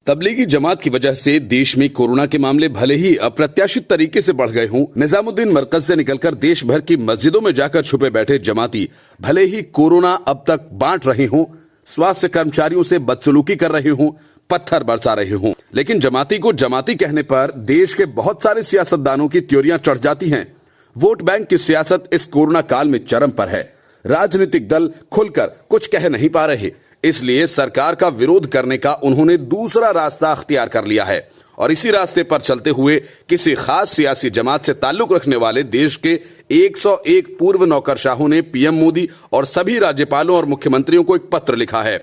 तबलीगी जमात की वजह से देश में कोरोना के मामले भले ही अप्रत्याशित तरीके से बढ़ गए हों, निजामुद्दीन मरकज से निकलकर देश भर की मस्जिदों में जाकर छुपे बैठे जमाती भले ही कोरोना अब तक बांट रहे हों, स्वास्थ्य कर्मचारियों से बदसलूकी कर रहे हों, पत्थर बरसा रहे हों, लेकिन जमाती को जमाती कहने पर देश के बहुत सारे सियासतदानों की त्योरियां चढ़ जाती हैं। वोट बैंक की सियासत इस कोरोना काल में चरम पर है। राजनीतिक दल खुलकर कुछ कह नहीं पा रहे, इसलिए सरकार का विरोध करने का उन्होंने दूसरा रास्ता अख्तियार कर लिया है और इसी रास्ते पर चलते हुए किसी खास सियासी जमात से ताल्लुक रखने वाले देश के 101 पूर्व नौकरशाहों ने पीएम मोदी और सभी राज्यपालों और मुख्यमंत्रियों को एक पत्र लिखा है।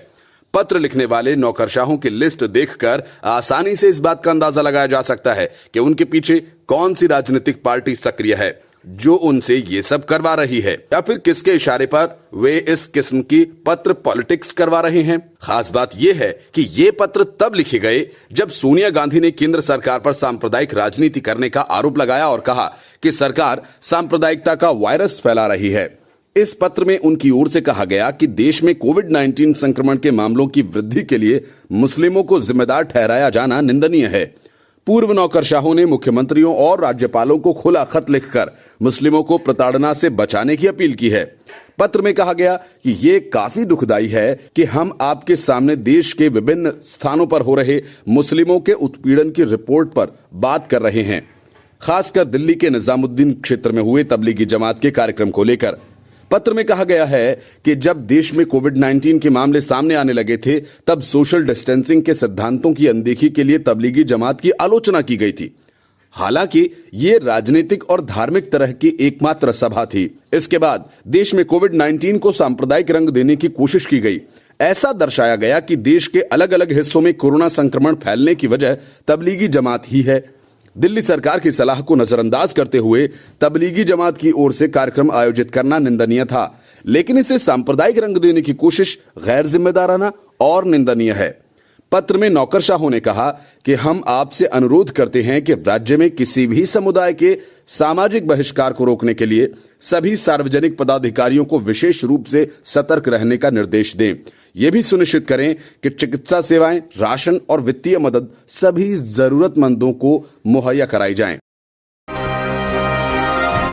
पत्र लिखने वाले नौकरशाहों की लिस्ट देखकर आसानी से इस बात का अंदाजा लगाया जा सकता है कि उनके पीछे कौन सी राजनीतिक पार्टी सक्रिय है जो उनसे ये सब करवा रही है, या फिर किसके इशारे पर वे इस किस्म की पत्र पॉलिटिक्स करवा रहे हैं। खास बात यह है कि ये पत्र तब लिखे गए जब सोनिया गांधी ने केंद्र सरकार पर सांप्रदायिक राजनीति करने का आरोप लगाया और कहा कि सरकार सांप्रदायिकता का वायरस फैला रही है। इस पत्र में उनकी ओर से कहा गया कि देश में कोविड-19 संक्रमण के मामलों की वृद्धि के लिए मुस्लिमों को जिम्मेदार ठहराया जाना निंदनीय है। पूर्व नौकरशाहों ने मुख्यमंत्रियों और राज्यपालों को खुला खत लिखकर मुस्लिमों को प्रताड़ना से बचाने की अपील की है। पत्र में कहा गया कि ये काफी दुखदाई है कि हम आपके सामने देश के विभिन्न स्थानों पर हो रहे मुस्लिमों के उत्पीड़न की रिपोर्ट पर बात कर रहे हैं, खासकर दिल्ली के निजामुद्दीन क्षेत्र में हुए तबलीगी जमात के कार्यक्रम को लेकर। पत्र में कहा गया है कि जब देश में कोविड-19 के मामले सामने आने लगे थे, तब सोशल डिस्टेंसिंग के सिद्धांतों की अनदेखी के लिए तबलीगी जमात की आलोचना की गई थी। हालांकि ये राजनीतिक और धार्मिक तरह की एकमात्र सभा थी। इसके बाद देश में कोविड-19 को सांप्रदायिक रंग देने की कोशिश की गई। ऐसा दर्शाया गया कि देश के अलग अलग हिस्सों में कोरोना संक्रमण फैलने की वजह तबलीगी जमात ही है। दिल्ली सरकार की सलाह को नजरअंदाज करते हुए तबलीगी जमात की ओर से कार्यक्रम आयोजित करना निंदनीय था, लेकिन इसे सांप्रदायिक रंग देने की कोशिश गैर जिम्मेदाराना और निंदनीय है। पत्र में नौकरशाहों ने कहा कि हम आपसे अनुरोध करते हैं कि राज्य में किसी भी समुदाय के सामाजिक बहिष्कार को रोकने के लिए सभी सार्वजनिक पदाधिकारियों को विशेष रूप से सतर्क रहने का निर्देश दें। ये भी सुनिश्चित करें कि चिकित्सा सेवाएं, राशन और वित्तीय मदद सभी जरूरतमंदों को मुहैया कराई जाएं।